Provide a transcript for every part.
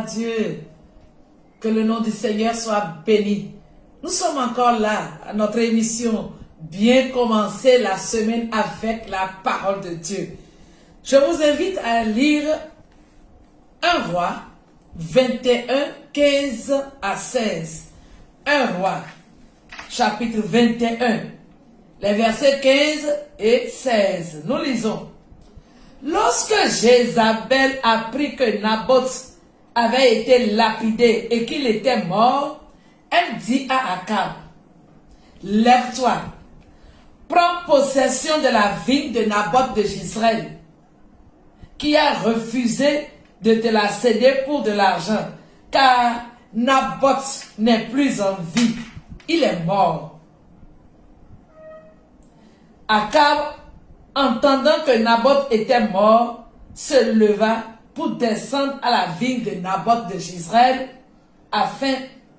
à Dieu. Que le nom du Seigneur soit béni. Nous sommes encore là à notre émission. Bien commencer la semaine avec la parole de Dieu. Je vous invite à lire 1 Roi 21, 15 à 16. 1 Roi, chapitre 21, les versets 15 et 16. Nous lisons. Lorsque Jézabel apprit que Naboth avait été lapidé et qu'il était mort, elle dit à Akab, « Lève-toi, prends possession de la vigne de Naboth de Jezreel, qui a refusé de te la céder pour de l'argent, car Naboth n'est plus en vie, il est mort. » Akab, entendant que Naboth était mort, se leva pour descendre à la vigne de Naboth de Jezreel afin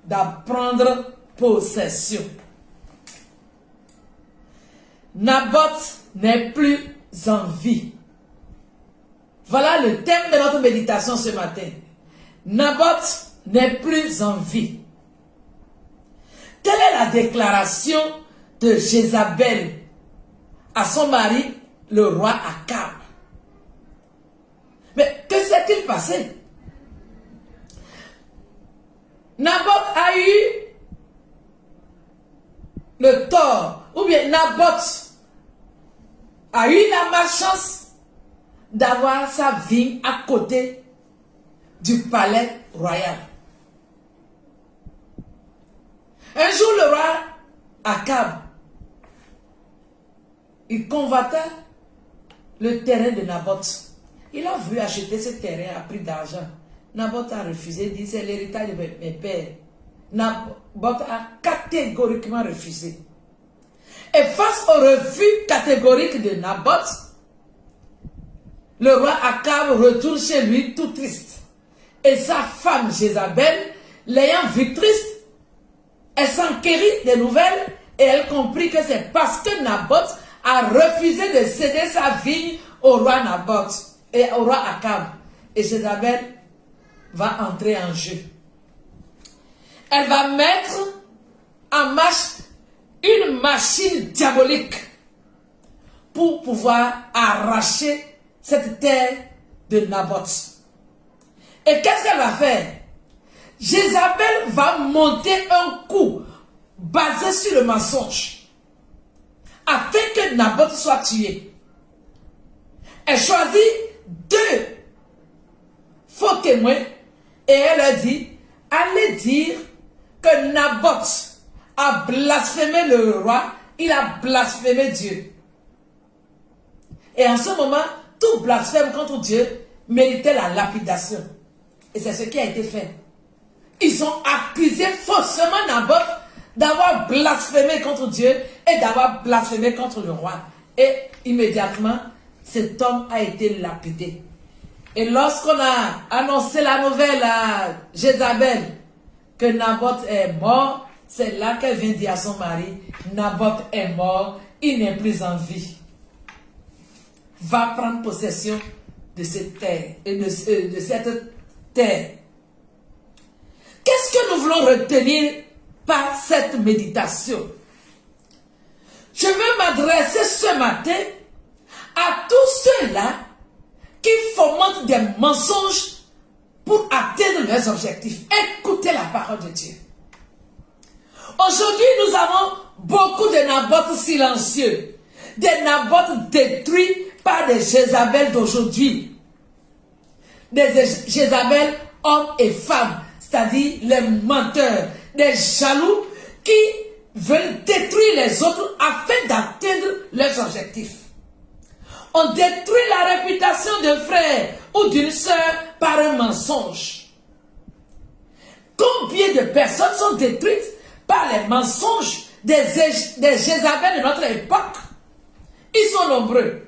d'en prendre possession. Naboth n'est plus en vie. Voilà le thème de notre méditation ce matin. Naboth n'est plus en vie. Telle est la déclaration de Jézabel à son mari, le roi Akab. Mais que s'est-il passé? Naboth a eu le tort, ou bien Naboth a eu la malchance d'avoir sa vigne à côté du palais royal. Un jour, le roi Akab, il convoita le terrain de Naboth. Il a voulu acheter ce terrain à prix d'argent. Naboth a refusé, dit c'est l'héritage de mes pères. Naboth a catégoriquement refusé. Et face au refus catégorique de Naboth, le roi Akab retourne chez lui tout triste. Et sa femme Jézabel, l'ayant vu triste, elle s'enquérit des nouvelles et elle comprit que c'est parce que Naboth a refusé de céder sa vigne au roi Naboth et au roi Akab. Et Jézabel va entrer en jeu. Elle va mettre en marche une machine diabolique pour pouvoir arracher cette terre de Naboth. Et qu'est-ce qu'elle va faire? Jézabel va monter un coup basé sur le mensonge afin que Naboth soit tué. Elle choisit 2 faux témoins et elle leur dit, allez dire que Naboth a blasphémé le roi, il a blasphémé Dieu. Et en ce moment, tout blasphème contre Dieu méritait la lapidation. Et c'est ce qui a été fait. Ils ont accusé faussement Naboth d'avoir blasphémé contre Dieu et d'avoir blasphémé contre le roi. Et immédiatement, cet homme a été lapidé. Et lorsqu'on a annoncé la nouvelle à Jézabel que Naboth est mort, c'est là qu'elle vient dire à son mari, Naboth est mort, il n'est plus en vie. Va prendre possession de cette terre et de cette terre. Qu'est-ce que nous voulons retenir par cette méditation? Je veux m'adresser ce matin à tous ceux-là qui fomentent des mensonges pour atteindre leurs objectifs. Écoutez la parole de Dieu. Aujourd'hui, nous avons beaucoup de Naboth silencieux, des Naboth détruits par des Jézabel d'aujourd'hui, des Jézabel hommes et femmes, c'est-à-dire les menteurs, des jaloux qui veulent détruire les autres afin d'atteindre leurs objectifs. On détruit la réputation d'un frère ou d'une sœur par un mensonge. Combien de personnes sont détruites par les mensonges des Jézabel de notre époque? Ils sont nombreux.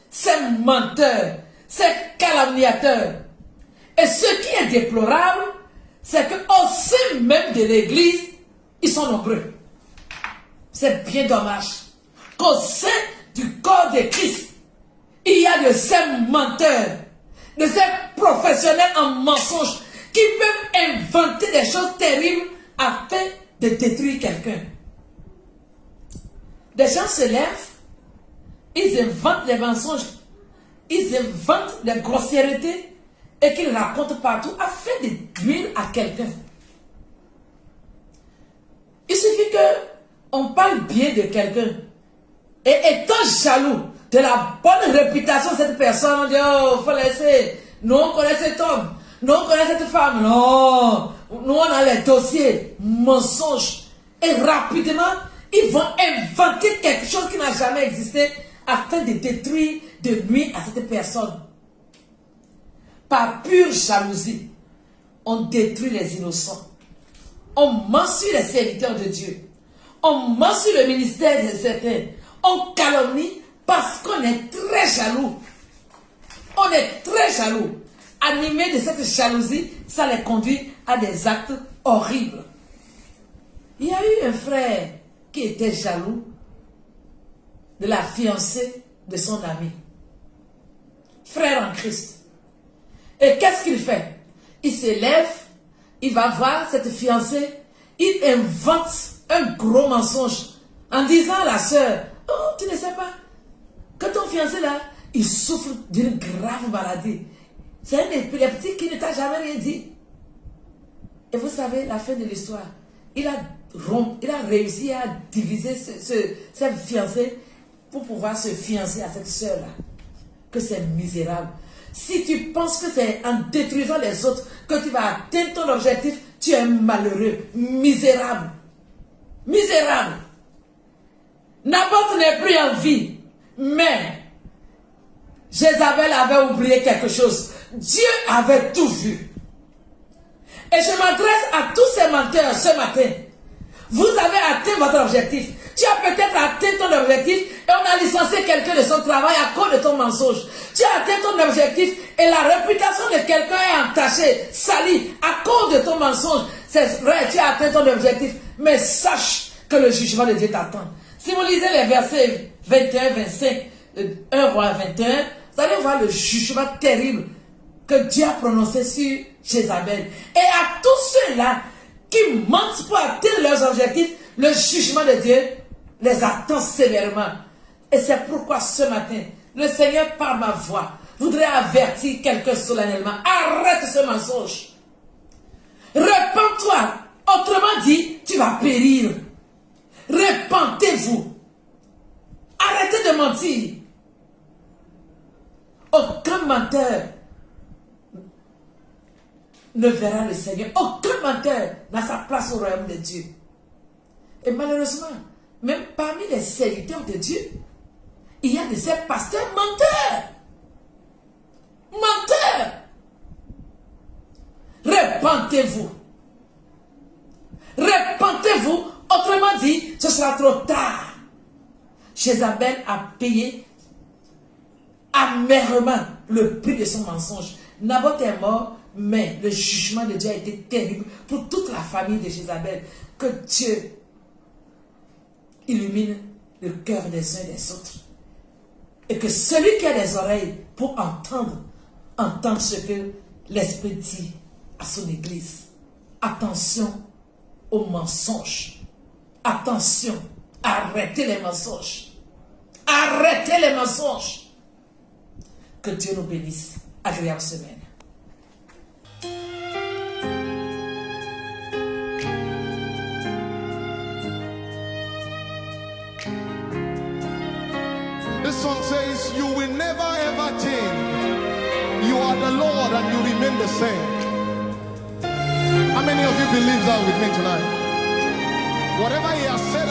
Ces menteurs, ces calomniateurs. Et ce qui est déplorable, c'est qu'au sein même de l'Église, ils sont nombreux. C'est bien dommage qu'au sein du corps de Christ, il y a de ces menteurs, de ces professionnels en mensonges qui peuvent inventer des choses terribles afin de détruire quelqu'un. Des gens se lèvent, ils inventent les mensonges, ils inventent les grossièretés et qu'ils racontent partout afin de nuire à quelqu'un. Il suffit qu'on parle bien de quelqu'un et étant jaloux de la bonne réputation de cette personne, on dit, oh, il faut laisser, nous on connaît cet homme, nous on connaît cette femme, non, nous on a les dossiers, mensonges, et rapidement, ils vont inventer quelque chose qui n'a jamais existé afin de détruire, de nuire à cette personne. Par pure jalousie, on détruit les innocents. On ment sur les serviteurs de Dieu. On ment sur le ministère de certains. On calomnie parce qu'on est très jaloux. On est très jaloux. Animés de cette jalousie, ça les conduit à des actes horribles. Il y a eu un frère qui était jaloux de la fiancée de son ami. Frère en Christ. Et qu'est-ce qu'il fait? Il se lève, il va voir cette fiancée, il invente un gros mensonge en disant à la sœur, oh, tu ne sais pas que ton fiancé là, il souffre d'une grave maladie. C'est un épileptique qui ne t'a jamais rien dit. Et vous savez, la fin de l'histoire, il a réussi à diviser cette fiancée pour pouvoir se fiancer à cette sœur-là. Que c'est misérable. Si tu penses que c'est en détruisant les autres que tu vas atteindre ton objectif, tu es malheureux, misérable. Misérable. Naboth n'est plus en vie, mais Jézabel avait oublié quelque chose. Dieu avait tout vu. Et je m'adresse à tous ces menteurs ce matin. Vous avez atteint votre objectif. Tu as peut-être atteint ton objectif et on a licencié quelqu'un de son travail à cause de ton mensonge. Tu as atteint ton objectif et la réputation de quelqu'un est entachée, salie à cause de ton mensonge. C'est vrai, tu as atteint ton objectif, mais sache que le jugement de Dieu t'attend. Si vous lisez les versets 21, 25, 1 roi 21, vous allez voir le jugement terrible que Dieu a prononcé sur Jézabel. Et à tous ceux-là qui mentent pour atteindre leurs objectifs, le jugement de Dieu les attend sévèrement. Et c'est pourquoi ce matin, le Seigneur, par ma voix, voudrait avertir quelqu'un solennellement. Arrête ce mensonge. Repends-toi. Autrement dit, tu vas périr. Repentez-vous. Arrêtez de mentir. Aucun menteur ne verra le Seigneur. Aucun menteur n'a sa place au royaume de Dieu. Et malheureusement, même parmi les serviteurs de Dieu, il y a de ces pasteurs menteurs. Menteurs. Repentez-vous. Repentez-vous. Autrement dit, ce sera trop tard. Jézabel a payé amèrement le prix de son mensonge. Naboth est mort, mais le jugement de Dieu a été terrible pour toute la famille de Jézabel. Que Dieu illumine le cœur des uns et des autres. Et que celui qui a des oreilles pour entendre, entende ce que l'Esprit dit à son Église. Attention aux mensonges. Attention, arrêtez les mensonges. Arrêtez les mensonges. Que Dieu nous bénisse. Agréable semaine. This song says, you will never ever change. You are the Lord and you remain the same. How many of you believe that with me tonight? Whatever He has said